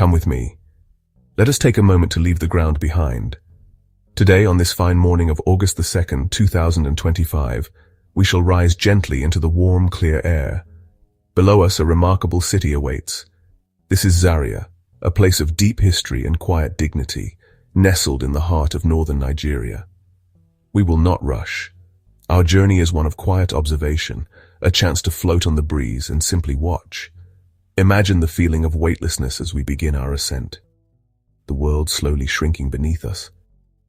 Come with me. Let us take a moment to leave the ground behind. Today, on this fine morning of August the 2nd, 2025, we shall rise gently into the warm, clear air. Below us, a remarkable city awaits. This is Zaria, a place of deep history and quiet dignity, nestled in the heart of northern Nigeria. We will not rush. Our journey is one of quiet observation, a chance to float on the breeze and simply watch. Imagine the feeling of weightlessness as we begin our ascent. The world slowly shrinking beneath us,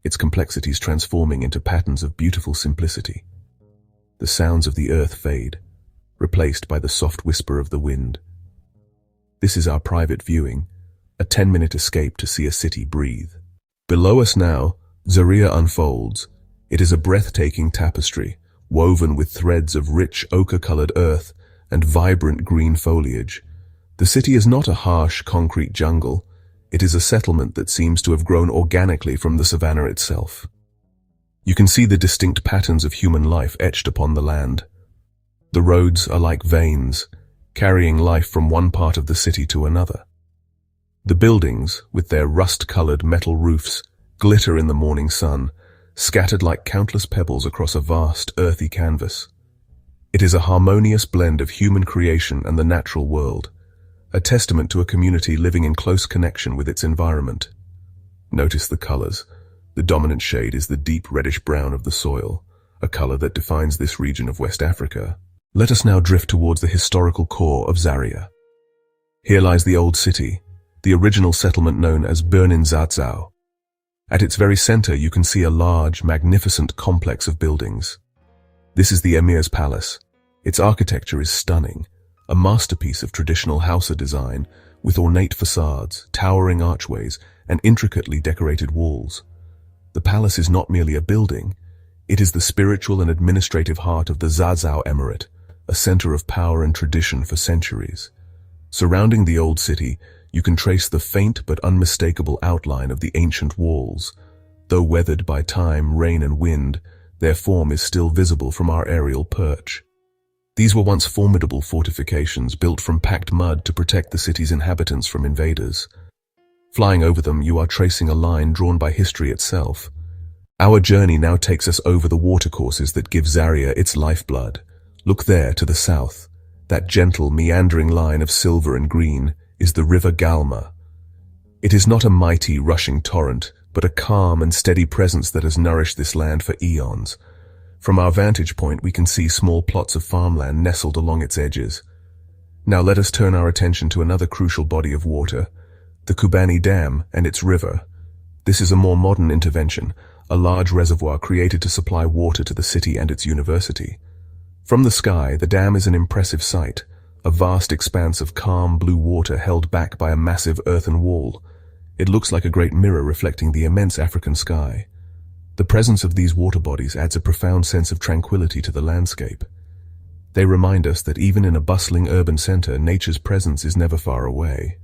its complexities transforming into patterns of beautiful simplicity. The sounds of the earth fade, replaced by the soft whisper of the wind. This is our private viewing, a 10-minute escape to see a city breathe. Below us now, Zaria unfolds. It is a breathtaking tapestry, woven with threads of rich ochre-colored earth and vibrant green foliage. The city is not a harsh concrete jungle. It is a settlement that seems to have grown organically from the savannah itself. You can see the distinct patterns of human life etched upon the land. The roads are like veins, carrying life from one part of the city to another. The buildings, with their rust-colored metal roofs, glitter in the morning sun, scattered like countless pebbles across a vast, earthy canvas. It is a harmonious blend of human creation and the natural world, a testament to a community living in close connection with its environment. Notice the colors. The dominant shade is the deep reddish-brown of the soil, a color that defines this region of West Africa. Let us now drift towards the historical core of Zaria. Here lies the old city, the original settlement known as Burnin Zazzau. At its very center, you can see a large, magnificent complex of buildings. This is the Emir's palace. Its architecture is stunning, a masterpiece of traditional Hausa design with ornate facades, towering archways, and intricately decorated walls. The palace is not merely a building, it is the spiritual and administrative heart of the Zazzau Emirate, a center of power and tradition for centuries. Surrounding the old city, you can trace the faint but unmistakable outline of the ancient walls. Though weathered by time, rain, and wind, their form is still visible from our aerial perch. These were once formidable fortifications built from packed mud to protect the city's inhabitants from invaders. Flying over them, you are tracing a line drawn by history itself. Our journey now takes us over the watercourses that give Zaria its lifeblood. Look there to the south. That gentle, meandering line of silver and green is the river Galma. It is not a mighty, rushing torrent, but a calm and steady presence that has nourished this land for eons. From our vantage point, we can see small plots of farmland nestled along its edges. Now let us turn our attention to another crucial body of water, the Kubanni Dam and its river. This is a more modern intervention, a large reservoir created to supply water to the city and its university. From the sky, the dam is an impressive sight, a vast expanse of calm blue water held back by a massive earthen wall. It looks like a great mirror reflecting the immense African sky. The presence of these water bodies adds a profound sense of tranquility to the landscape. They remind us that even in a bustling urban center, nature's presence is never far away.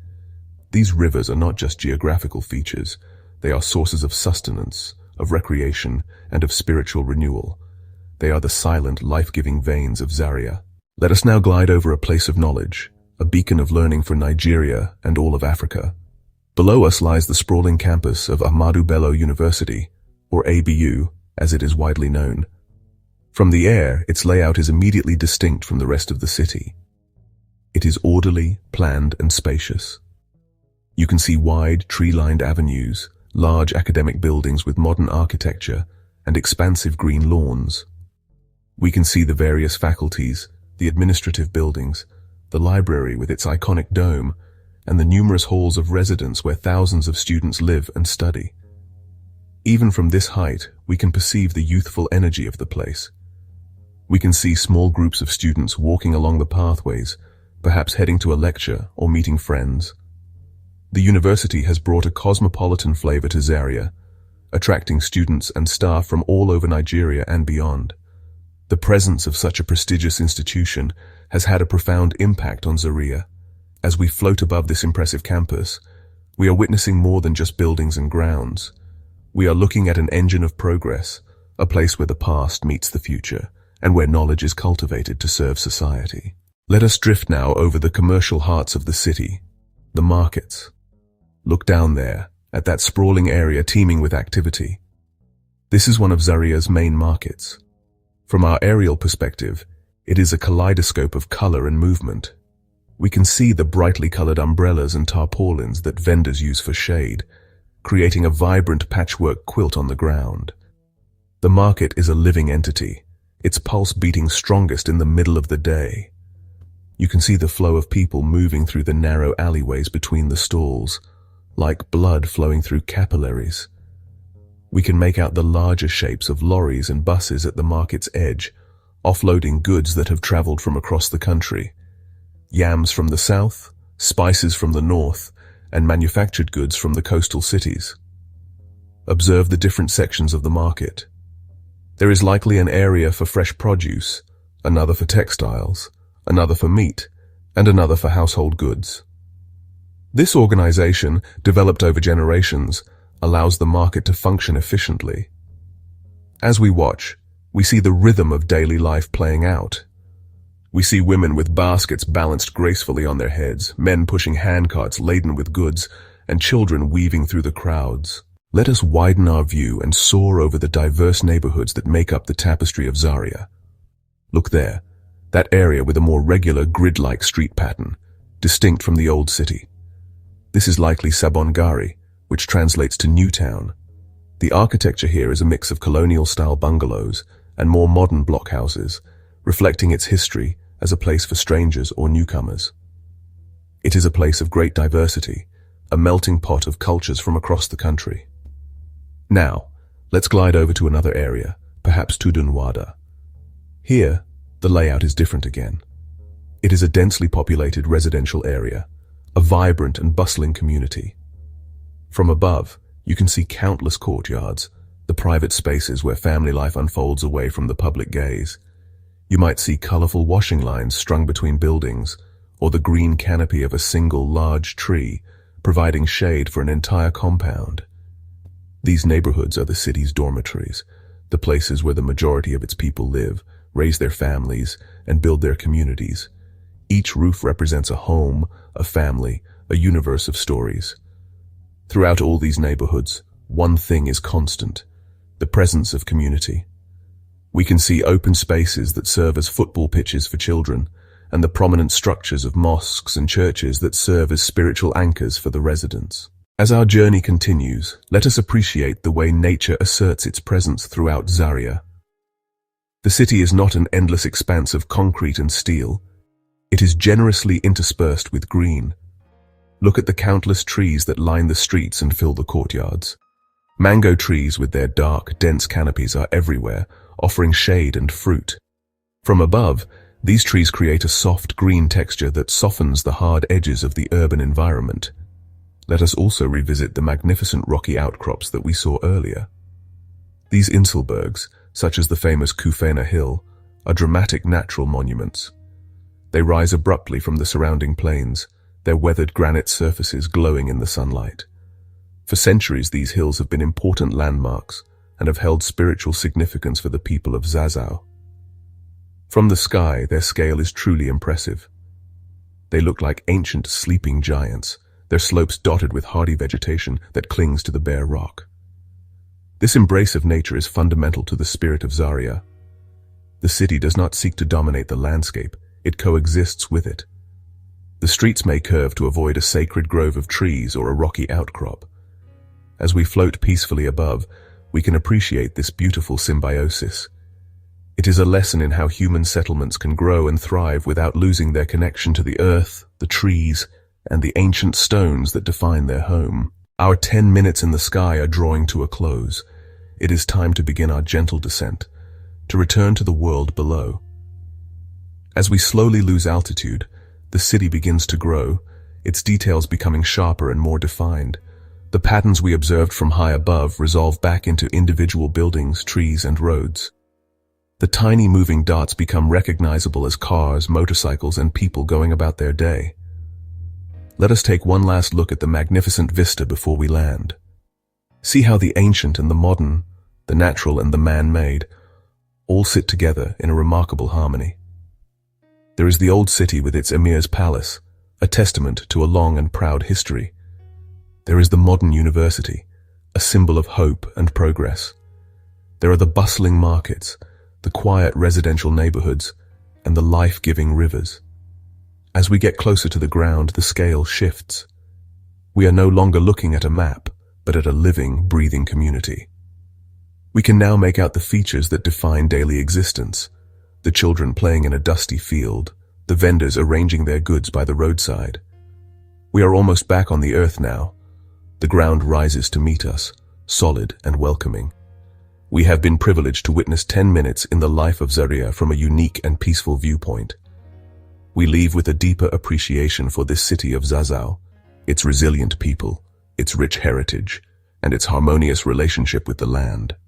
These rivers are not just geographical features, they are sources of sustenance, of recreation, and of spiritual renewal. They are the silent, life-giving veins of Zaria. Let us now glide over a place of knowledge, a beacon of learning for Nigeria and all of Africa. Below us lies the sprawling campus of Ahmadu Bello University, or ABU, as it is widely known. From the air, its layout is immediately distinct from the rest of the city. It is orderly, planned, and spacious. You can see wide, tree-lined avenues, large academic buildings with modern architecture, and expansive green lawns. We can see the various faculties, the administrative buildings, the library with its iconic dome, and the numerous halls of residence where thousands of students live and study. Even from this height, we can perceive the youthful energy of the place. We can see small groups of students walking along the pathways, perhaps heading to a lecture or meeting friends. The university has brought a cosmopolitan flavor to Zaria, attracting students and staff from all over Nigeria and beyond. The presence of such a prestigious institution has had a profound impact on Zaria. As we float above this impressive campus, we are witnessing more than just buildings and grounds. We are looking at an engine of progress, a place where the past meets the future, and where knowledge is cultivated to serve society. Let us drift now over the commercial hearts of the city, the markets. Look down there, at that sprawling area teeming with activity. This is one of Zaria's main markets. From our aerial perspective, it is a kaleidoscope of color and movement. We can see the brightly colored umbrellas and tarpaulins that vendors use for shade, creating a vibrant patchwork quilt on the ground. The market is a living entity, its pulse beating strongest in the middle of the day. You can see the flow of people moving through the narrow alleyways between the stalls, like blood flowing through capillaries. We can make out the larger shapes of lorries and buses at the market's edge, offloading goods that have traveled from across the country. Yams from the south, spices from the north, and manufactured goods from the coastal cities. Observe the different sections of the market. There is likely an area for fresh produce, another for textiles, another for meat, and another for household goods. This organization, developed over generations, allows the market to function efficiently. As we watch, we see the rhythm of daily life playing out. We see women with baskets balanced gracefully on their heads, men pushing handcarts laden with goods, and children weaving through the crowds. Let us widen our view and soar over the diverse neighborhoods that make up the tapestry of Zaria. Look there, that area with a more regular grid-like street pattern, distinct from the old city. This is likely Sabon Gari, which translates to New Town. The architecture here is a mix of colonial-style bungalows and more modern blockhouses, reflecting its history as a place for strangers or newcomers. It is a place of great diversity, a melting pot of cultures from across the country. Now, let's glide over to another area, perhaps Tudun Wada. Here, the layout is different again. It is a densely populated residential area, a vibrant and bustling community. From above, you can see countless courtyards, the private spaces where family life unfolds away from the public gaze. You might see colorful washing lines strung between buildings, or the green canopy of a single large tree, providing shade for an entire compound. These neighborhoods are the city's dormitories, the places where the majority of its people live, raise their families, and build their communities. Each roof represents a home, a family, a universe of stories. Throughout all these neighborhoods, one thing is constant: the presence of community. We can see open spaces that serve as football pitches for children, and the prominent structures of mosques and churches that serve as spiritual anchors for the residents. As our journey continues, let us appreciate the way nature asserts its presence throughout Zaria. The city is not an endless expanse of concrete and steel. It is generously interspersed with green. Look at the countless trees that line the streets and fill the courtyards. Mango trees with their dark, dense canopies are everywhere, offering shade and fruit. From above, these trees create a soft green texture that softens the hard edges of the urban environment. Let us also revisit the magnificent rocky outcrops that we saw earlier. These Inselbergs, such as the famous Kufena Hill, are dramatic natural monuments. They rise abruptly from the surrounding plains, their weathered granite surfaces glowing in the sunlight. For centuries, these hills have been important landmarks and have held spiritual significance for the people of Zazzau. From the sky, their scale is truly impressive. They look like ancient sleeping giants, their slopes dotted with hardy vegetation that clings to the bare rock. This embrace of nature is fundamental to the spirit of Zaria. The city does not seek to dominate the landscape, it coexists with it. The streets may curve to avoid a sacred grove of trees or a rocky outcrop. As we float peacefully above, we can appreciate this beautiful symbiosis. It is a lesson in how human settlements can grow and thrive without losing their connection to the earth, the trees, and the ancient stones that define their home. Our 10 minutes in the sky are drawing to a close. It is time to begin our gentle descent, to return to the world below. As we slowly lose altitude, the city begins to grow, its details becoming sharper and more defined. The patterns we observed from high above resolve back into individual buildings, trees, and roads. The tiny moving dots become recognizable as cars, motorcycles, and people going about their day. Let us take one last look at the magnificent vista before we land. See how the ancient and the modern, the natural and the man-made, all sit together in a remarkable harmony. There is the old city with its Emir's palace, a testament to a long and proud history. There is the modern university, a symbol of hope and progress. There are the bustling markets, the quiet residential neighborhoods, and the life-giving rivers. As we get closer to the ground, the scale shifts. We are no longer looking at a map, but at a living, breathing community. We can now make out the features that define daily existence: the children playing in a dusty field, the vendors arranging their goods by the roadside. We are almost back on the earth now. The ground rises to meet us, solid and welcoming. We have been privileged to witness 10 minutes in the life of Zaria from a unique and peaceful viewpoint. We leave with a deeper appreciation for this city of Zazzau, its resilient people, its rich heritage, and its harmonious relationship with the land.